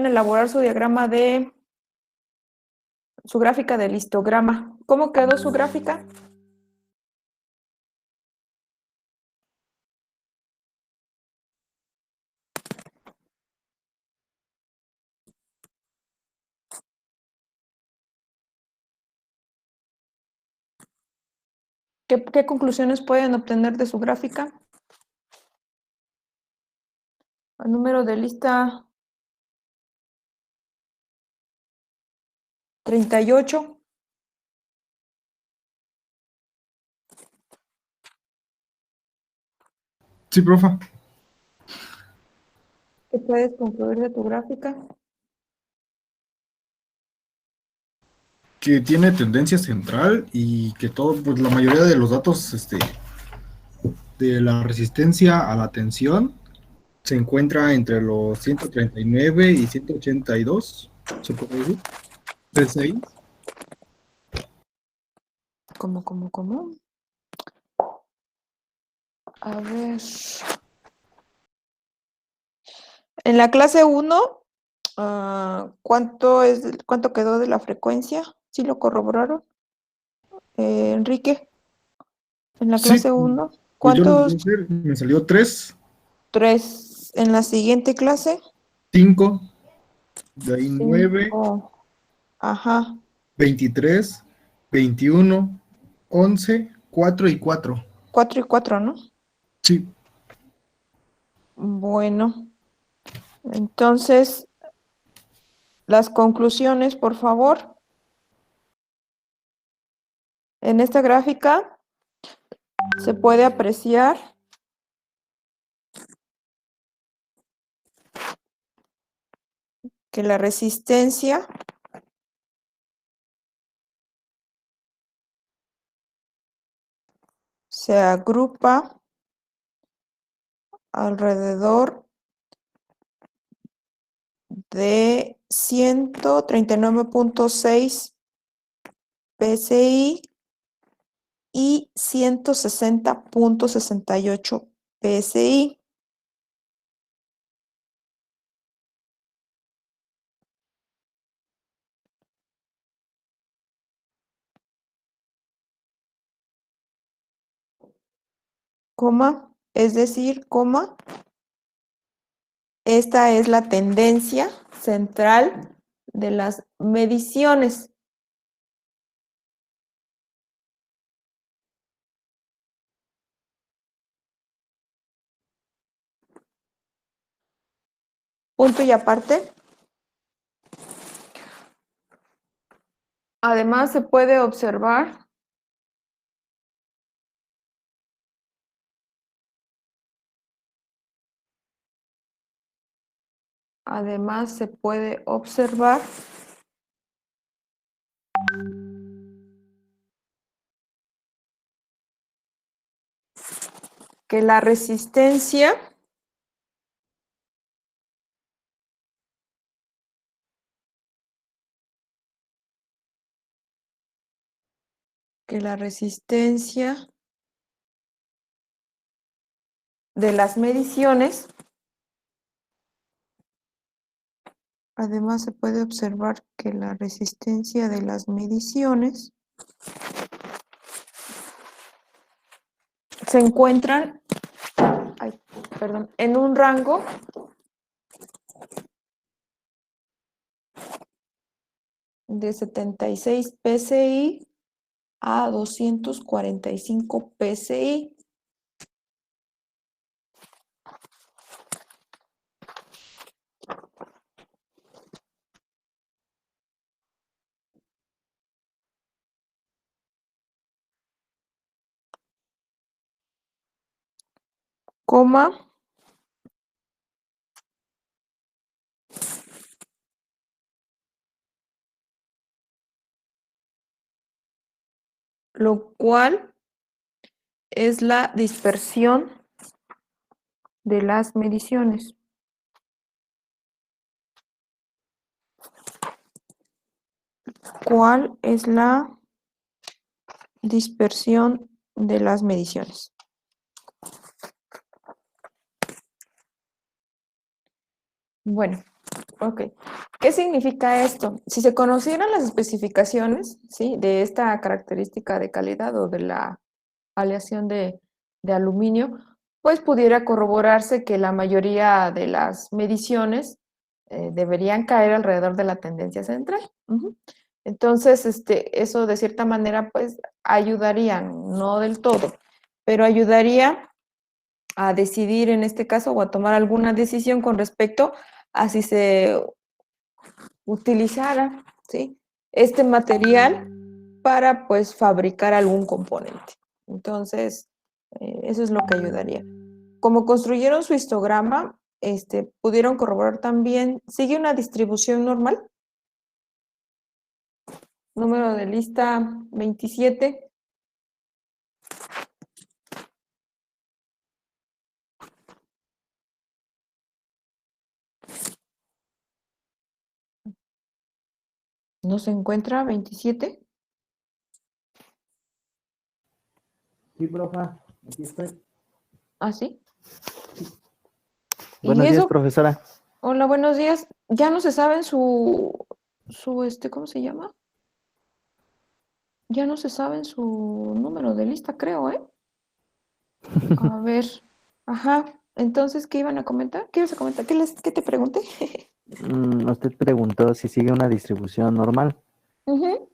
elaborar su diagrama de su gráfica del histograma. ¿Cómo quedó su gráfica? ¿Qué conclusiones pueden obtener de su gráfica? El número de lista 38. Sí, profa. ¿Qué puedes concluir de tu gráfica? Que tiene tendencia central y que todo, pues la mayoría de los datos, de la resistencia a la tensión se encuentra entre los 139 y 182, ¿se puede decir? PSI. ¿Cómo? A ver. En la clase 1, ¿cuánto quedó de la frecuencia? ¿Sí lo corroboraron? Enrique, en la Sí, clase 1, pues yo lo ¿cuántos? voy a hacer, me salió 3, 3. En la siguiente clase, 5, de ahí 9, 5. Ajá. 23, 21, 11, 4 y 4. 4 y 4, ¿no? Sí, Bueno, entonces, las conclusiones, por favor. En esta gráfica se puede apreciar que la resistencia se agrupa alrededor de 139.6 PSI y 160.68 PSI. Coma, es decir, coma, esta es la tendencia central de las mediciones. Punto y aparte. Además, se puede observar que la resistencia de las mediciones, además se puede observar que la resistencia de las mediciones se encuentran, en un rango de 76 PSI a 245 PSI. Coma, lo cual es la dispersión de las mediciones. ¿Cuál es la dispersión de las mediciones? Bueno, Ok. ¿Qué significa esto? Si se conocieran las especificaciones, ¿sí? De esta característica de calidad o de la aleación de aluminio, pues pudiera corroborarse que la mayoría de las mediciones deberían caer alrededor de la tendencia central. Ujú. Entonces, eso de cierta manera, pues ayudaría, no del todo, pero ayudaría a decidir en este caso o a tomar alguna decisión con respecto a si se utilizara, ¿sí? Este material para pues fabricar algún componente. Entonces, eso es lo que ayudaría. Como construyeron su histograma, pudieron corroborar también, sigue una distribución normal, número de lista 27. ¿No se encuentra 27? Sí, profa, aquí estoy. ¿Ah, sí? ¿Y Buenos días, eso? profesora. Hola, buenos días. Ya no se saben ¿cómo se llama? Ya no se saben su número de lista, creo, ¿eh? A ver, ajá. Entonces, ¿qué iban a comentar? ¿Qué ibas a comentar? ¿Qué te pregunté? Usted preguntó si sigue una distribución normal. Ujú.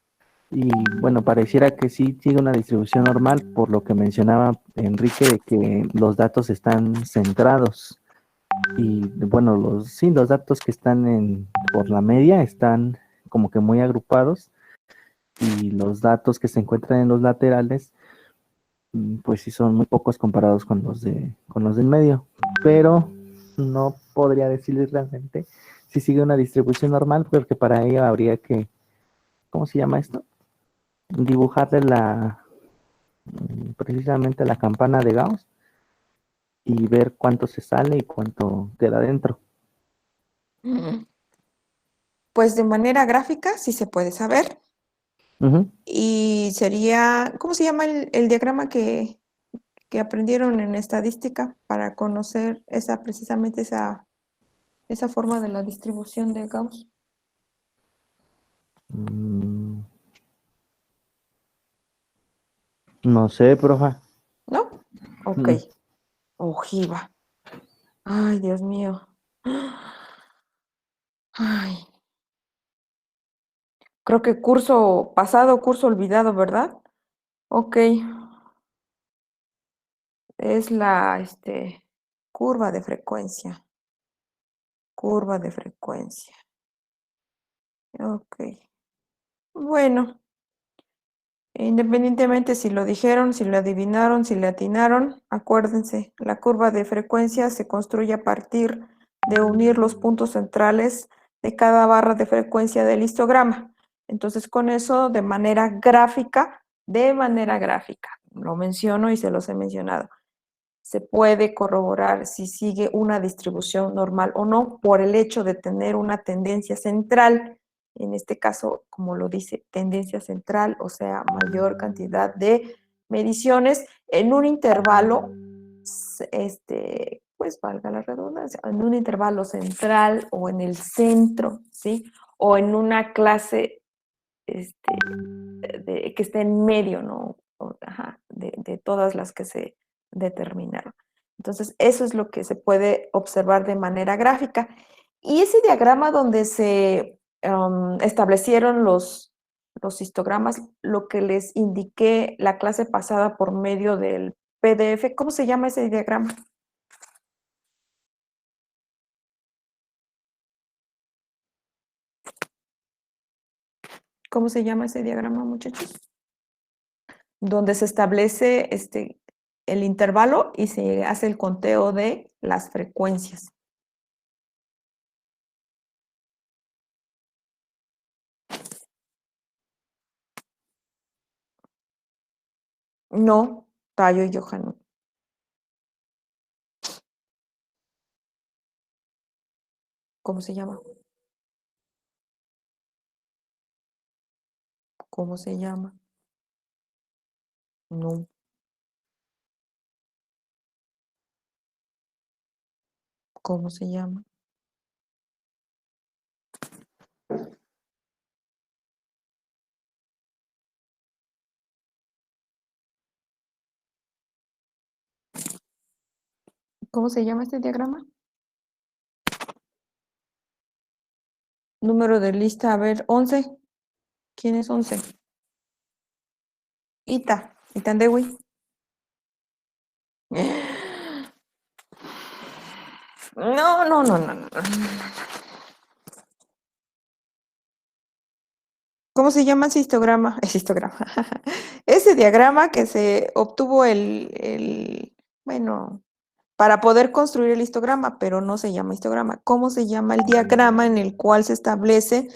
Y bueno, pareciera que sí sigue una distribución normal, por lo que mencionaba Enrique, de que los datos están centrados. Y bueno, sí, los datos que están por la media están como que muy agrupados. Y los datos que se encuentran en los laterales, pues sí son muy pocos comparados con los del medio. Pero no podría decirles realmente si sigue una distribución normal, porque para ello habría que, ¿cómo se llama esto? Dibujarle precisamente la campana de Gauss y ver cuánto se sale y cuánto queda dentro. Mm, Pues de manera gráfica sí se puede saber. Ujú. Y sería, ¿cómo se llama el diagrama que aprendieron en estadística para conocer precisamente esa forma de la distribución de Gauss? Mm, no sé, profa. ¿No? Ok. Mm, Ojiva. Ay, Dios mío. Ay, creo que curso pasado, curso olvidado, ¿verdad? Ok, es curva de frecuencia, curva de frecuencia. Ok, bueno, independientemente si lo dijeron, si lo adivinaron, si le atinaron, acuérdense, la curva de frecuencia se construye a partir de unir los puntos centrales de cada barra de frecuencia del histograma. Entonces, con eso, de manera gráfica, lo menciono y se los he mencionado, se puede corroborar si sigue una distribución normal o no por el hecho de tener una tendencia central, en este caso, como lo dice, tendencia central, o sea, mayor cantidad de mediciones en un intervalo, pues valga la redundancia, en un intervalo central o en el centro, ¿sí? O en una clase que esté en medio, ¿no? Ajá, de todas las que se determinaron. Entonces, eso es lo que se puede observar de manera gráfica. Y ese diagrama donde se establecieron los histogramas, lo que les indiqué la clase pasada por medio del PDF, ¿cómo se llama ese diagrama? ¿Cómo se llama ese diagrama, muchachos? Donde se establece el intervalo y se hace el conteo de las frecuencias. No, Tayo y Johan. ¿Cómo se llama? ¿Cómo se llama? No. ¿Cómo se llama? ¿Cómo se llama este diagrama? Número de lista, a ver, 11. ¿Quién es 11? Ita, Itandewi. No, no, no, no, no. ¿Cómo se llama ese histograma? Ese histograma. Ese diagrama que se obtuvo bueno, para poder construir el histograma, pero no se llama histograma. ¿Cómo se llama el diagrama en el cual se establece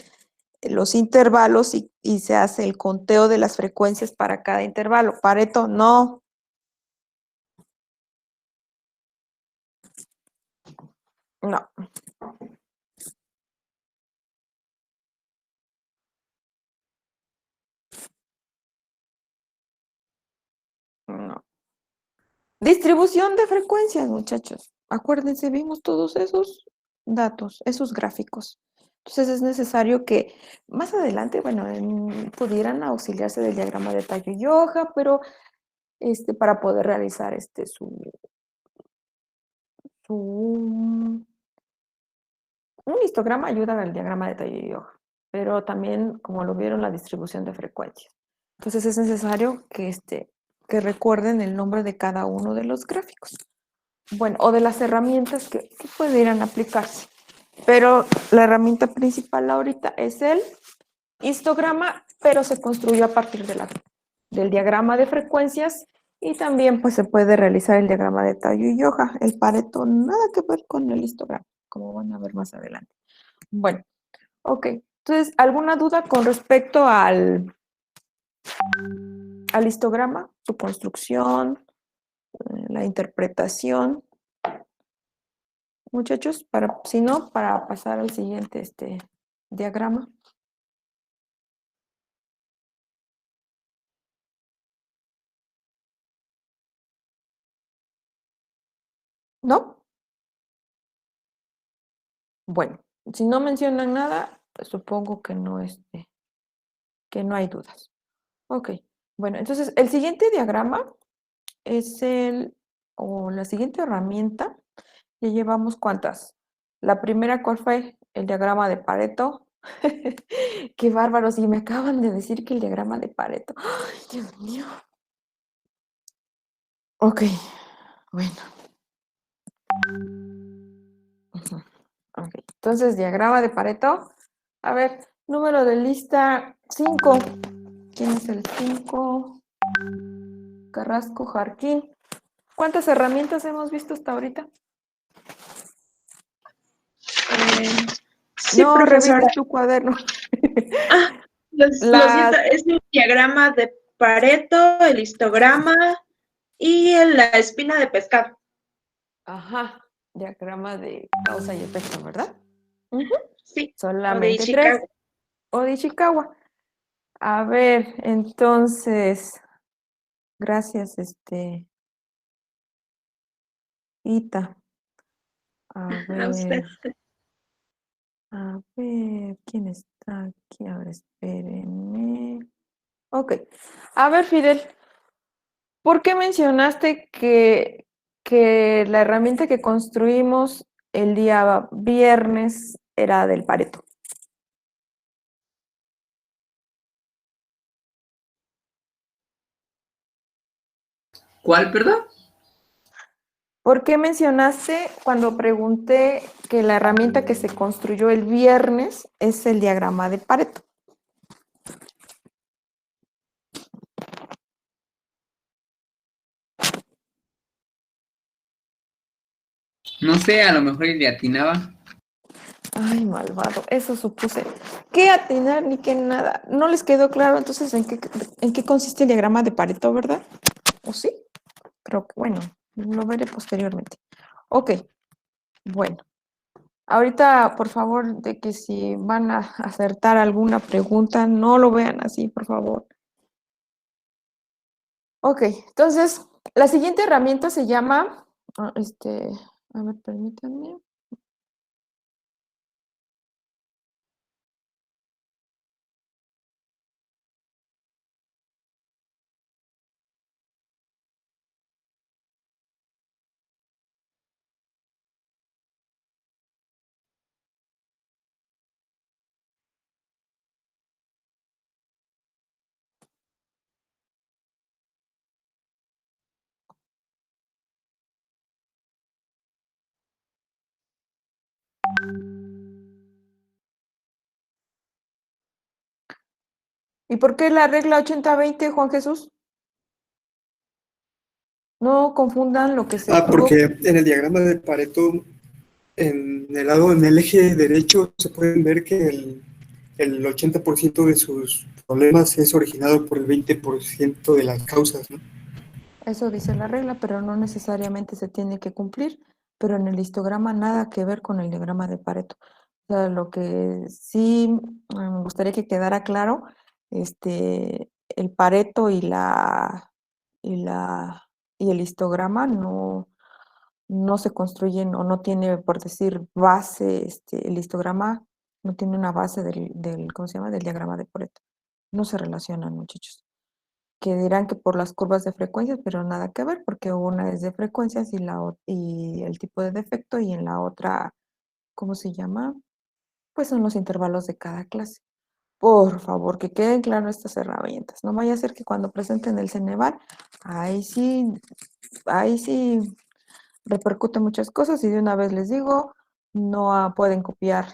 los intervalos y se hace el conteo de las frecuencias para cada intervalo? Pareto, no. No, no. Distribución de frecuencias, muchachos. Acuérdense, vimos todos esos datos, esos gráficos. Entonces es necesario que más adelante, bueno, pudieran auxiliarse del diagrama de Tayo-Yoja, pero para poder realizar un histograma ayuda al diagrama de Tayo-Yoja, pero también, como lo vieron, la distribución de frecuencias. Entonces es necesario que recuerden el nombre de cada uno de los gráficos. Bueno, o de las herramientas que pudieran aplicarse. Pero la herramienta principal ahorita es el histograma, pero se construyó a partir del diagrama de frecuencias y también pues se puede realizar el diagrama de Tayo-Yoja. El Pareto nada que ver con el histograma, como van a ver más adelante. Bueno, ok. Entonces, ¿alguna duda con respecto al histograma, su construcción, la interpretación? Muchachos, si no, para pasar al siguiente diagrama. ¿No? Bueno, si no mencionan nada, supongo que que no hay dudas. Ok, bueno, entonces el siguiente diagrama es o la siguiente herramienta. Ya llevamos cuántas. La primera, ¿cuál fue? El diagrama de Pareto. Qué bárbaros, y me acaban de decir que el diagrama de Pareto. ¡Ay, Dios mío! Ok, bueno. Ujú. Ok, entonces diagrama de Pareto. A ver, número de lista 5. ¿Quién es el 5? Carrasco Jarquín. ¿Cuántas herramientas hemos visto hasta ahorita? Sí, No profesora. revises tu cuaderno. Ah, lo siento, es el diagrama de Pareto, el histograma y la espina de pescado. Ajá, diagrama de causa y efecto, ¿verdad? Ujú. Sí, o de Solamente 3. Chicago. O de Ishikawa. A ver, entonces, gracias, Ita. A A usted. ver, ¿quién está aquí? A ver, espérenme. Ok. A ver, Fidel, ¿por qué mencionaste que la herramienta que construimos el día viernes era del Pareto? ¿Cuál, perdón? ¿Por qué mencionaste cuando pregunté que la herramienta que se construyó el viernes es el diagrama de Pareto? No sé, a lo mejor y le atinaba. Ay, malvado, eso supuse. ¿Qué atinar ni qué nada? No les quedó claro entonces en qué consiste el diagrama de Pareto, ¿verdad? ¿O sí? Creo que, bueno, lo veré posteriormente. Ok, bueno. Ahorita, por favor, de que si van a acertar alguna pregunta, no lo vean así, por favor. Ok, entonces, la siguiente herramienta se llama, a ver, permítanme. ¿Y por qué la regla 80-20, Juan Jesús? No confundan lo que se... Porque en el diagrama de Pareto, en el eje derecho, se pueden ver que el 80% de sus problemas es originado por el 20% de las causas, ¿no? Eso dice la regla, pero no necesariamente se tiene que cumplir, pero en el histograma nada que ver con el diagrama de Pareto. O sea, lo que sí me gustaría que quedara claro, el Pareto y y el histograma no se construyen o no tiene, por decir, base, el histograma no tiene una base ¿cómo se llama? Del diagrama de Pareto. No se relacionan, muchachos. Que dirán que por las curvas de frecuencias, pero nada que ver, porque una es de frecuencias y el tipo de defecto, y en la otra, ¿cómo se llama? Pues son los intervalos de cada clase. Por favor, que queden claras estas herramientas. No vaya a ser que cuando presenten el Ceneval, ahí sí repercute muchas cosas, y de una vez les digo, no pueden copiar.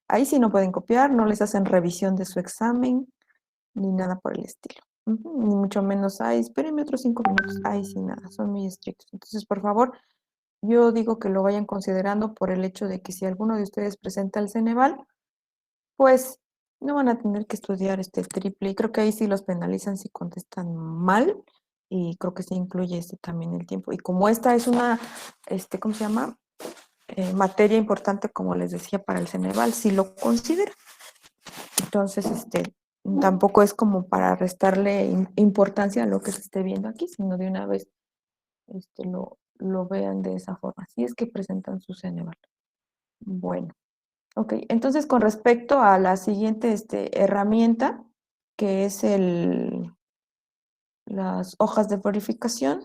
Ahí sí no pueden copiar, no les hacen revisión de su examen, ni nada por el estilo. Ni mucho menos, ay, espérenme otros 5 minutos. Ay, sí, nada, son muy estrictos. Entonces, por favor, yo digo que lo vayan considerando por el hecho de que si alguno de ustedes presenta el Ceneval, pues no van a tener que estudiar este triple. Y creo que ahí sí los penalizan si contestan mal. Y creo que sí incluye también el tiempo. Y como esta es una, ¿cómo se llama? Materia importante, como les decía, para el Ceneval, sí lo considera. Entonces, tampoco es como para restarle importancia a lo que se esté viendo aquí, sino de una vez lo vean de esa forma. Así es que presentan su Ceneval. Bueno, ok. Entonces, con respecto a la siguiente herramienta, que es las hojas de verificación.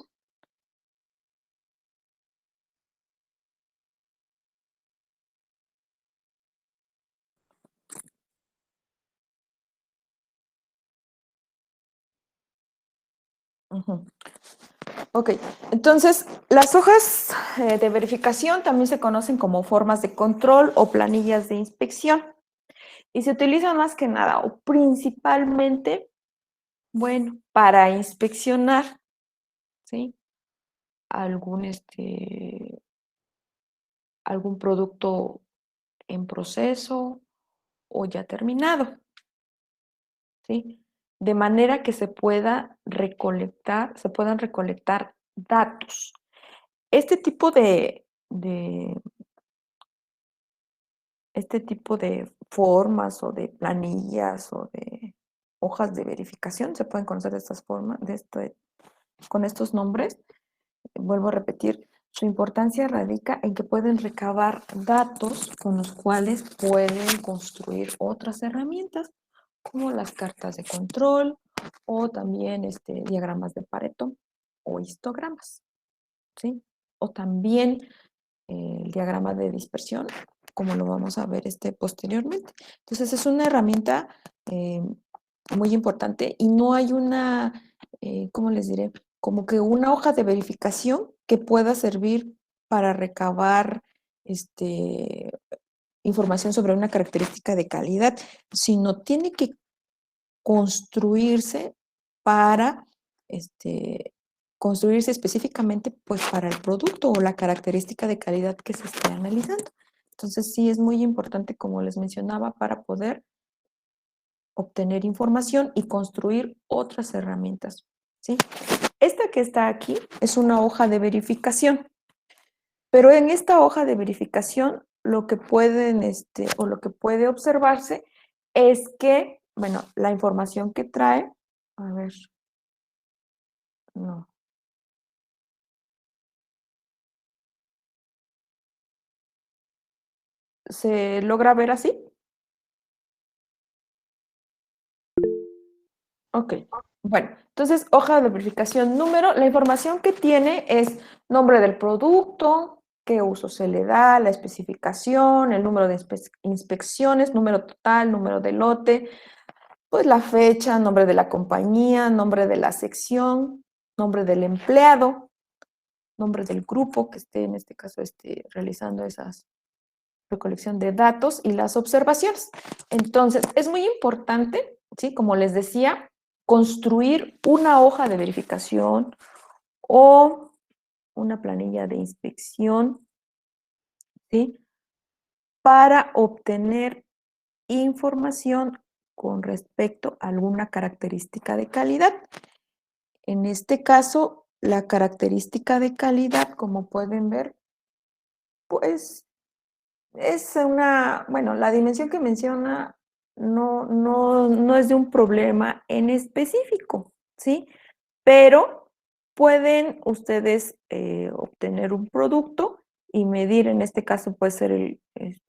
Ujú. Ok, entonces las hojas de verificación también se conocen como formas de control o planillas de inspección y se utilizan más que nada o principalmente, bueno, para inspeccionar, ¿sí? Algún producto en proceso o ya terminado, ¿sí? De manera que se puedan recolectar datos. Este tipo este tipo de formas o de planillas o de hojas de verificación se pueden conocer de estas formas, con estos nombres. Vuelvo a repetir, su importancia radica en que pueden recabar datos con los cuales pueden construir otras herramientas, como las cartas de control o también diagramas de Pareto o histogramas, ¿sí? O también el diagrama de dispersión, como lo vamos a ver posteriormente. Entonces, es una herramienta muy importante y no hay ¿cómo les diré? Como que una hoja de verificación que pueda servir para recabar información sobre una característica de calidad, sino tiene que construirse para construirse específicamente pues para el producto o la característica de calidad que se esté analizando. Entonces sí es muy importante, como les mencionaba, para poder obtener información y construir otras herramientas, ¿sí? Esta que está aquí es una hoja de verificación, pero en esta hoja de verificación lo que o lo que puede observarse es que, bueno, la información que trae, a ver, no. ¿Se logra ver así? Ok. Bueno, entonces, hoja de verificación número, la información que tiene es nombre del producto, qué uso se le da, la especificación, el número de inspecciones, número total, número de lote, pues la fecha, nombre de la compañía, nombre de la sección, nombre del empleado, nombre del grupo que esté en este caso realizando esas recolección de datos y las observaciones. Entonces, es muy importante, ¿sí? Como les decía, construir una hoja de verificación o una planilla de inspección, ¿sí? Para obtener información con respecto a alguna característica de calidad. En este caso, la característica de calidad, como pueden ver, pues es bueno, la dimensión que menciona no es de un problema en específico, ¿sí? Pero pueden ustedes obtener un producto y medir, en este caso puede ser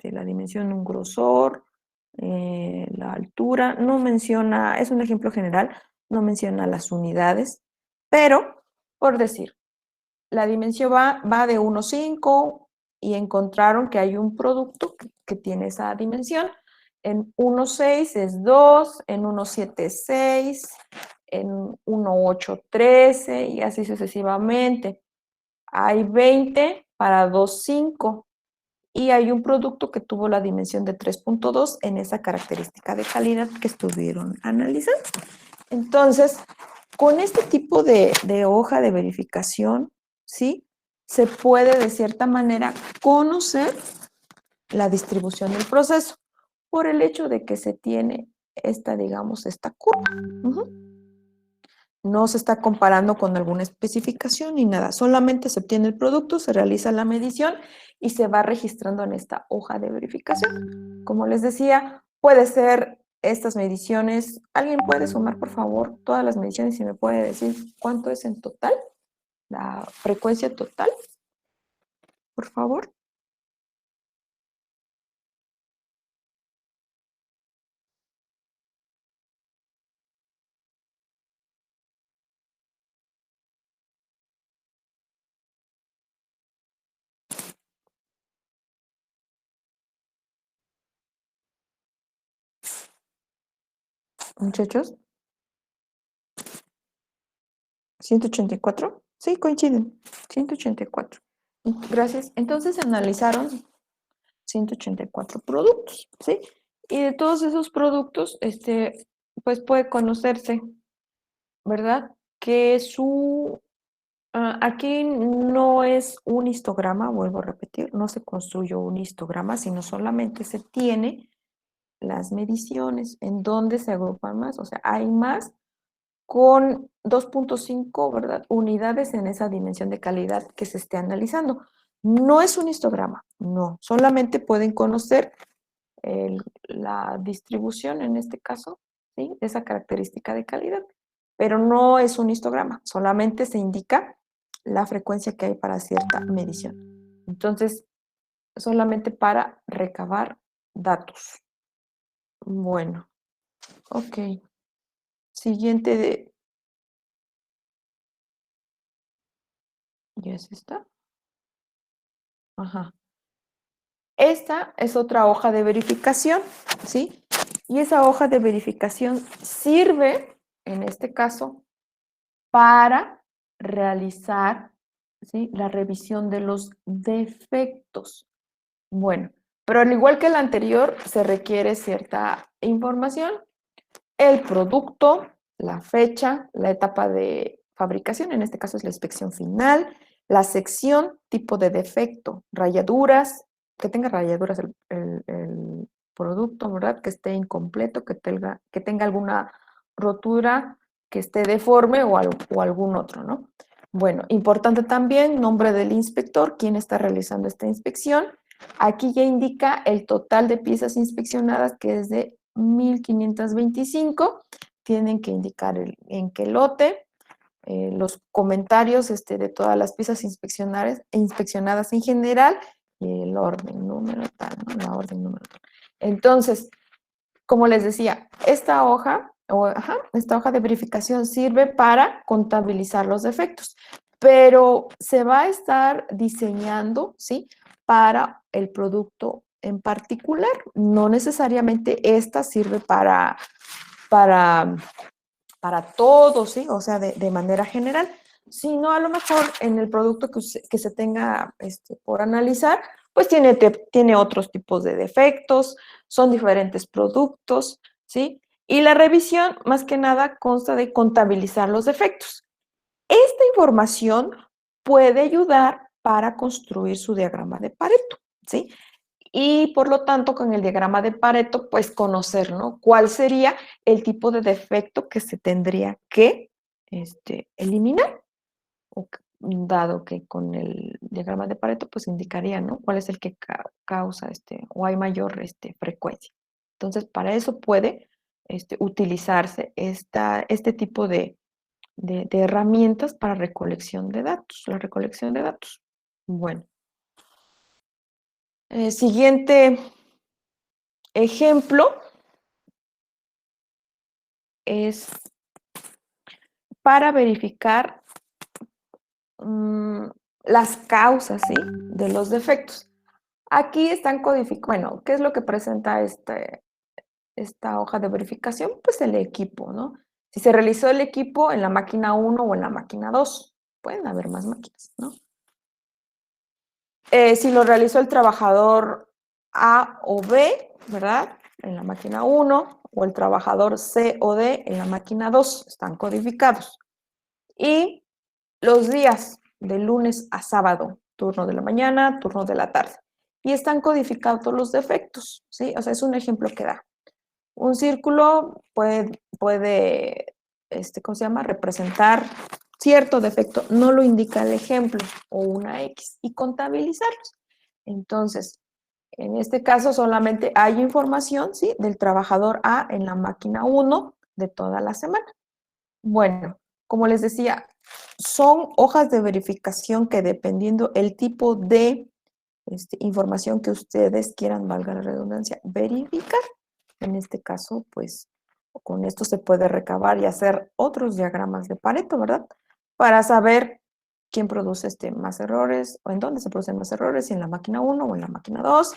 la dimensión, un grosor, la altura, no menciona, es un ejemplo general, no menciona las unidades, pero por decir, la dimensión va de 1,5 y encontraron que hay un producto que tiene esa dimensión. En 1,6 es 2, en 1,7 es 6, en 1,8 13 y así sucesivamente. Hay 20 para 2,5 y hay un producto que tuvo la dimensión de 3,2 en esa característica de calidad que estuvieron analizando. Entonces, con este tipo de hoja de verificación, ¿sí? Se puede de cierta manera conocer la distribución del proceso por el hecho de que se tiene digamos, esta curva. No se está comparando con alguna especificación ni nada, solamente se obtiene el producto, se realiza la medición y se va registrando en esta hoja de verificación. Como les decía, puede ser estas mediciones. ¿Alguien puede sumar, por favor, todas las mediciones y me puede decir cuánto es en total? La frecuencia total, por favor. Muchachos, 184. Sí, coinciden. 184. Gracias. Entonces analizaron 184 productos, ¿sí? Y de todos esos productos, pues puede conocerse, ¿verdad? Que aquí no es un histograma, vuelvo a repetir, no se construyó un histograma, sino solamente se tiene las mediciones en donde se agrupan más, o sea, hay más con 2,5, ¿verdad? Unidades en esa dimensión de calidad que se esté analizando. No es un histograma, no, solamente pueden conocer la distribución, en este caso, ¿sí? De esa característica de calidad, pero no es un histograma, solamente se indica la frecuencia que hay para cierta medición. Entonces, solamente para recabar datos. Bueno, ok. Siguiente ¿ya es esta? Ajá. Esta es otra hoja de verificación, ¿sí? Y esa hoja de verificación sirve, en este caso, para realizar, ¿sí? La revisión de los defectos. Bueno, pero al igual que el anterior, se requiere cierta información, el producto, la fecha, la etapa de fabricación, en este caso es la inspección final, la sección, tipo de defecto, rayaduras, que tenga rayaduras el producto, ¿verdad? Que esté incompleto, que tenga alguna rotura, que esté deforme o algún otro, ¿no? Bueno, importante también, nombre del inspector, quién está realizando esta inspección. Aquí ya indica el total de piezas inspeccionadas, que es de 1,525. Tienen que indicar en qué lote, los comentarios de todas las piezas inspeccionadas en general, y el orden, número tal, ¿no? La orden, número tal. Entonces, como les decía, esta hoja de verificación sirve para contabilizar los defectos, pero se va a estar diseñando, ¿sí? Para el producto en particular. No necesariamente esta sirve para todos, ¿sí? O sea, de manera general, sino a lo mejor en el producto que se tenga por analizar, pues tiene otros tipos de defectos, son diferentes productos, ¿sí? Y la revisión, más que nada, consta de contabilizar los defectos. Esta información puede ayudar para construir su diagrama de Pareto, ¿sí? Y por lo tanto, con el diagrama de Pareto, pues conocer, ¿no? ¿Cuál sería el tipo de defecto que se tendría que eliminar? Dado que con el diagrama de Pareto, pues indicaría, ¿no? ¿Cuál es el que causa o hay mayor frecuencia? Entonces, para eso puede utilizarse este tipo de herramientas para recolección de datos, la recolección de datos. Bueno, siguiente ejemplo es para verificar las causas, ¿sí? De los defectos. Aquí están codificados, bueno, ¿qué es lo que presenta esta hoja de verificación? Pues el equipo, ¿no? Si se realizó el equipo en la máquina 1 o en la máquina 2, pueden haber más máquinas, ¿no? Si lo realizó el trabajador A o B, ¿verdad? En la máquina 1, o el trabajador C o D en la máquina 2, están codificados. Y los días de lunes a sábado, turno de la mañana, turno de la tarde. Y están codificados los defectos, ¿sí? O sea, es un ejemplo que da. Un círculo puede ¿cómo se llama? Representar cierto defecto, no lo indica el ejemplo, o una X, y contabilizarlos. Entonces, en este caso solamente hay información, ¿sí? Del trabajador A en la máquina 1 de toda la semana. Bueno, como les decía, son hojas de verificación que dependiendo el tipo de información que ustedes quieran, valga la redundancia, verificar. En este caso, pues, con esto se puede recabar y hacer otros diagramas de Pareto, ¿verdad? Para saber quién produce más errores o en dónde se producen más errores, si en la máquina 1 o en la máquina 2,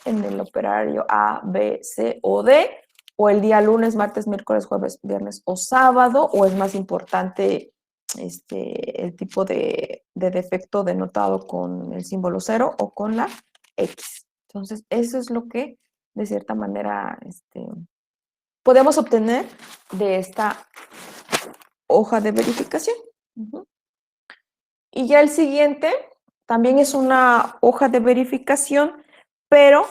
en el operario A, B, C o D, o el día lunes, martes, miércoles, jueves, viernes o sábado, o es más importante el tipo de defecto denotado con el símbolo 0 o con la X. Entonces, eso es lo que, de cierta manera, podemos obtener de esta hoja de verificación. Y ya el siguiente también es una hoja de verificación, pero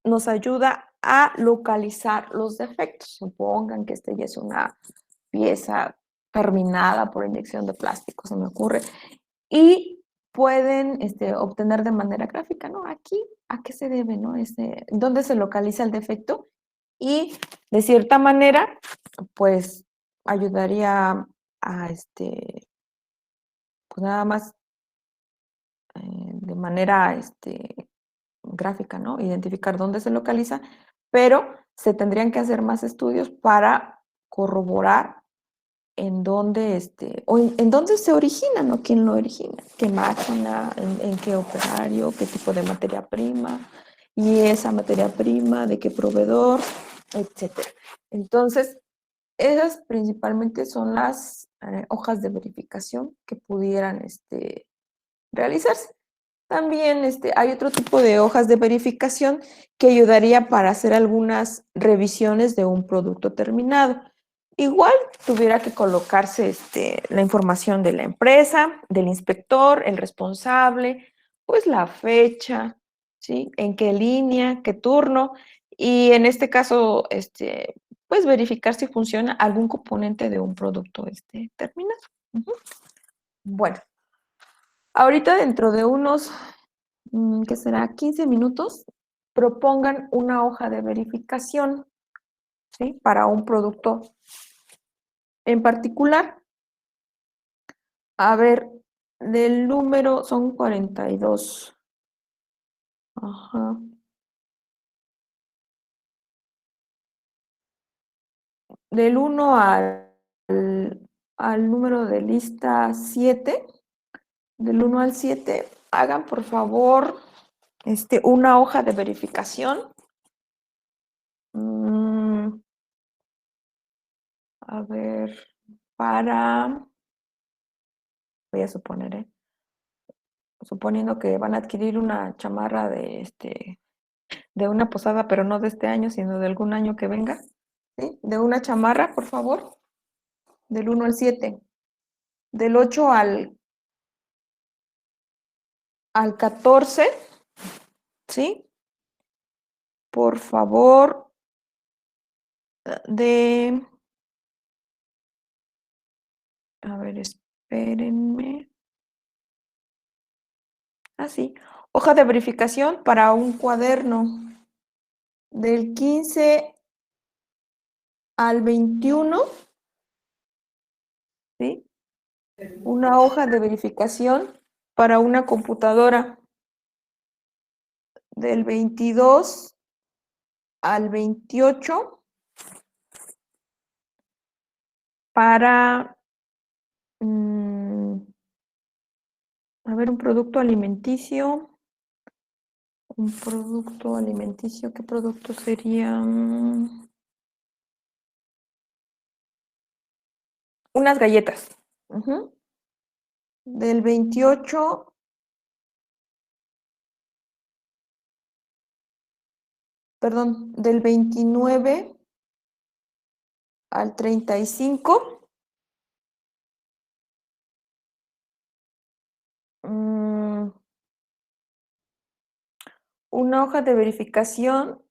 nos ayuda a localizar los defectos. Supongan que ya es una pieza terminada por inyección de plástico, se me ocurre, y pueden obtener de manera gráfica, ¿no? Aquí, ¿a qué se debe, no? ¿Dónde se localiza el defecto? Y de cierta manera, pues ayudaría a pues nada más de manera gráfica, ¿no? Identificar dónde se localiza, pero se tendrían que hacer más estudios para corroborar en dónde, o en dónde se origina, ¿no? ¿Quién lo origina? ¿Qué máquina? ¿En qué operario? ¿Qué tipo de materia prima? Y esa materia prima, ¿de qué proveedor? Etcétera. Entonces, esas principalmente son las hojas de verificación que pudieran realizarse. También hay otro tipo de hojas de verificación que ayudaría para hacer algunas revisiones de un producto terminado. Igual tuviera que colocarse la información de la empresa, del inspector, el responsable, pues la fecha, ¿sí? En qué línea, qué turno, y en este caso, pues verificar si funciona algún componente de un producto terminado. Bueno, ahorita dentro de unos ¿qué será? 15 minutos, propongan una hoja de verificación, ¿sí? Para un producto en particular. A ver, del número son 42. Ajá. Del 1 al número de lista 7, del 1 al 7, hagan por favor una hoja de verificación. A ver, voy a suponer, suponiendo que van a adquirir una chamarra de una posada, pero no de este año, sino de algún año que venga, ¿sí? De una chamarra, por favor, del 1 al 7, del 8 al 14, ¿sí? Por favor, de... A ver, espérenme. Así. Hoja de verificación para un cuaderno del 15 al 21, ¿sí? Una hoja de verificación para una computadora del 22 al 28 para, a ver, un producto alimenticio. Un producto alimenticio, ¿qué producto sería? Unas galletas. Ujú. Del 28, perdón, del 29 al 35. Una hoja de verificación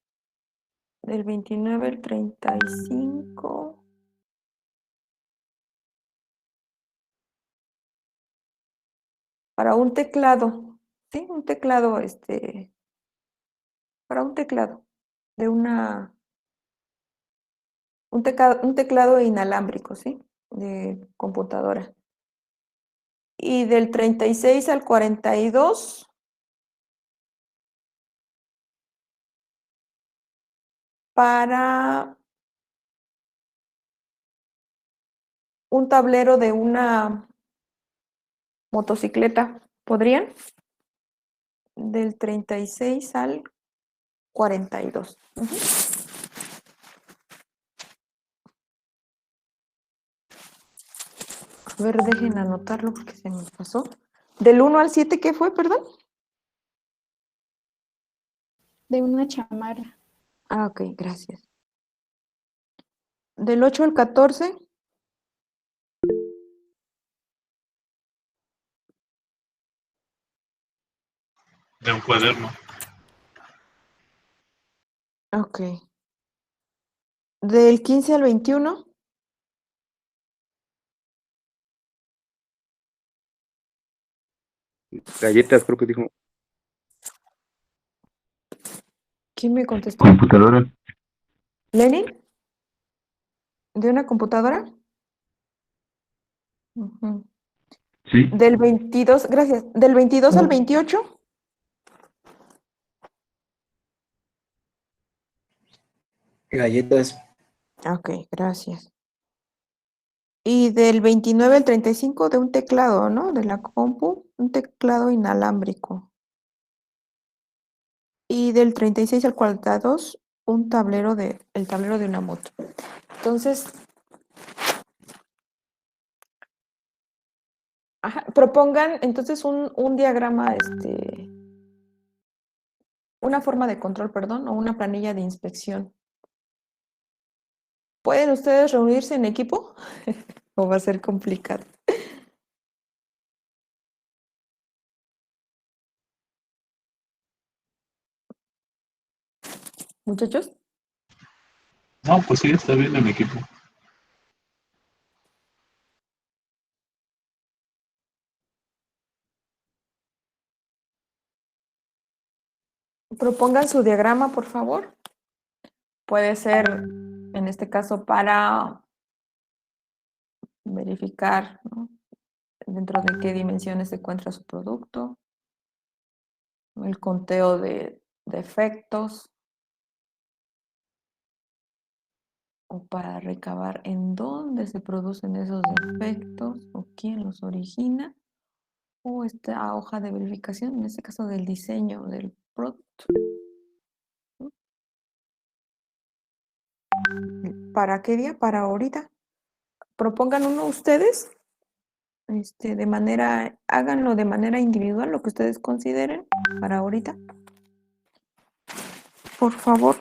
del 29 al 35 para un teclado, ¿sí? Un teclado, para un teclado de un teclado inalámbrico, ¿sí? De computadora. Y del 36 al 42 para un tablero de una motocicleta. ¿Podrían? Del 36 al 42. Ujú. A ver, dejen anotarlo porque se me pasó. Del 1 al 7, ¿qué fue, perdón? De una chamarra. Ah, ok, gracias. Del 8 al 14. De un cuaderno. Ok. Del 15 al 21. Galletas, creo que dijo. ¿Quién me contestó? Computadora. ¿Lenin? ¿De una computadora? Ujú. Sí. Del 22, gracias. Del 22 al 28. Galletas. Ok, gracias. Y del 29 al 35 de un teclado, ¿no? De la compu, un teclado inalámbrico. Y del 36 al 42, el tablero de una moto. Entonces, propongan entonces un diagrama, una forma de control, perdón, o una planilla de inspección. ¿Pueden ustedes reunirse en equipo? ¿O va a ser complicado? Muchachos, No, pues sí, está bien en equipo. propongan su diagrama, por favor. Puede ser, en este caso, para verificar, ¿no? Dentro de qué dimensiones se encuentra su producto, el conteo de efectos, o para recabar en dónde se producen esos defectos o quién los origina, o esta hoja de verificación, en este caso del diseño del producto. ¿Para qué día? Para ahorita. Propongan uno ustedes háganlo de manera individual, lo que ustedes consideren para ahorita. Por favor.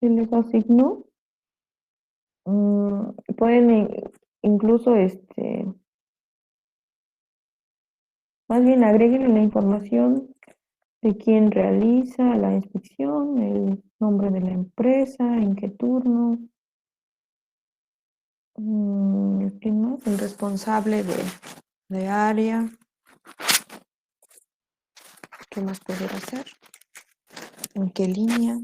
Se les asignó. Pueden incluso, más bien agreguen la información de quién realiza la inspección, el nombre de la empresa, en qué turno, ¿quién más? El responsable de área. ¿Qué más poder hacer? ¿En qué línea?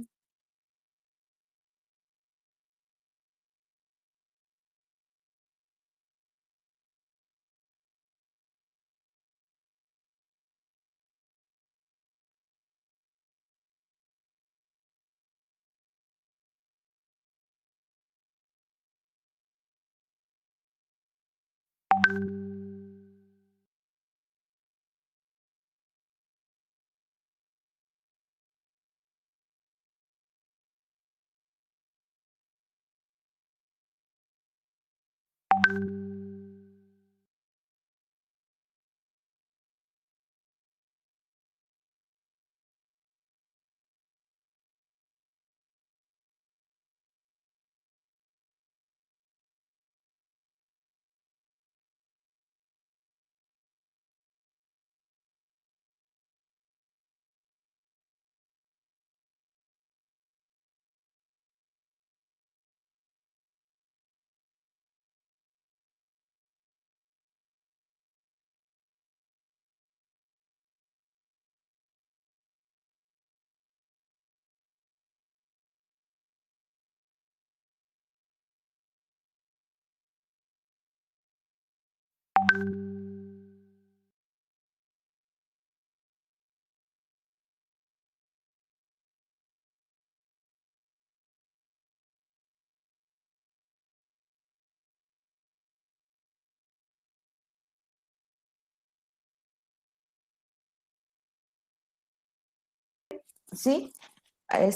¿Sí?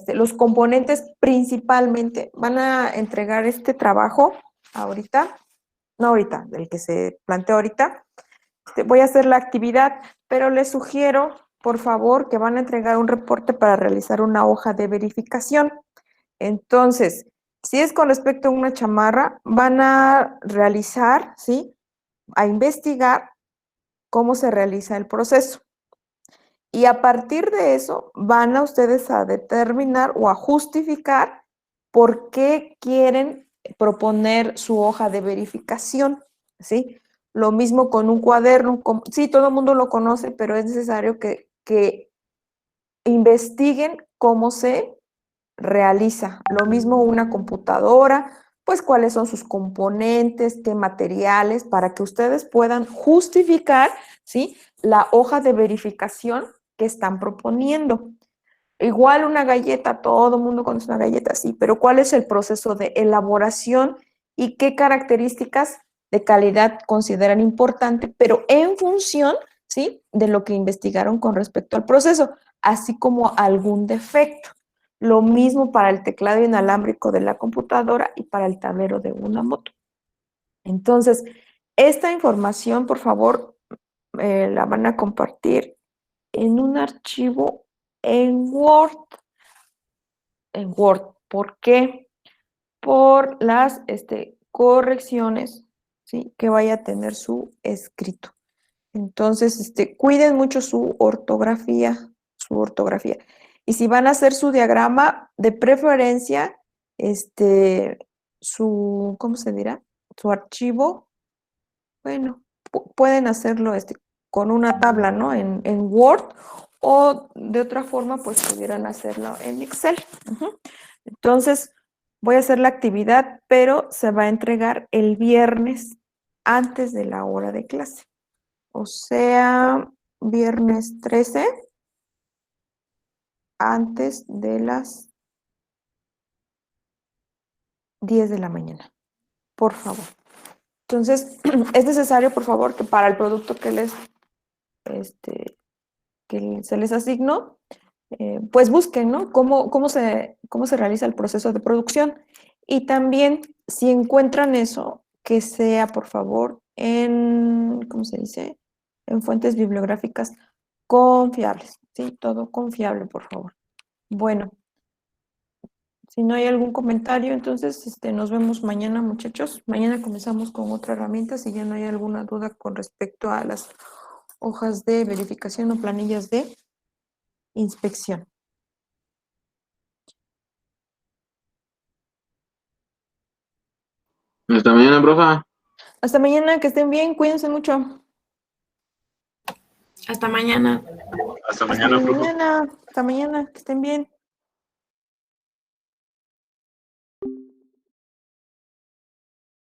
Los componentes principalmente van a entregar este trabajo ahorita no ahorita, el que se planteó ahorita. Voy a hacer la actividad, pero les sugiero, por favor, que van a entregar un reporte para realizar una hoja de verificación. Entonces, si es con respecto a una chamarra, van a realizar, ¿sí? A investigar cómo se realiza el proceso. Y a partir de eso, van a ustedes a determinar o a justificar por qué quieren proponer su hoja de verificación, ¿sí? Lo mismo con un cuaderno. Sí, todo el mundo lo conoce, pero es necesario que investiguen cómo se realiza. Lo mismo una computadora, pues cuáles son sus componentes, qué materiales, para que ustedes puedan justificar, ¿sí? La hoja de verificación que están proponiendo. Igual una galleta, todo el mundo conoce una galleta, sí, pero ¿cuál es el proceso de elaboración y qué características de calidad consideran importante, pero en función, ¿sí? De lo que investigaron con respecto al proceso, así como algún defecto. Lo mismo para el teclado inalámbrico de la computadora y para el tablero de una moto. Entonces, esta información, por favor, la van a compartir en un archivo en Word. En Word. ¿Por qué? Por las correcciones, ¿sí? Que vaya a tener su escrito. Entonces, cuiden mucho su ortografía. Y si van a hacer su diagrama, de preferencia, ¿cómo se dirá? Su archivo, bueno, pueden hacerlo con una tabla, ¿no? En Word, o de otra forma, pues pudieran hacerlo en Excel. Entonces, voy a hacer la actividad, pero se va a entregar el viernes antes de la hora de clase. O sea, viernes 13, antes de las 10 de la mañana, por favor. Entonces, es necesario, por favor, que para el producto que se les asignó, pues busquen, ¿no? Cómo se realiza el proceso de producción. Y también, si encuentran eso, que sea, por favor, ¿cómo se dice? En fuentes bibliográficas confiables, ¿sí? Todo confiable, por favor. Bueno, si no hay algún comentario, entonces nos vemos mañana, muchachos. Mañana comenzamos con otra herramienta, si ya no hay alguna duda con respecto a las hojas de verificación o planillas de inspección. Hasta mañana, profa. Hasta mañana, que estén bien, cuídense mucho. Hasta mañana. Hasta mañana, profe. Hasta mañana, que estén bien.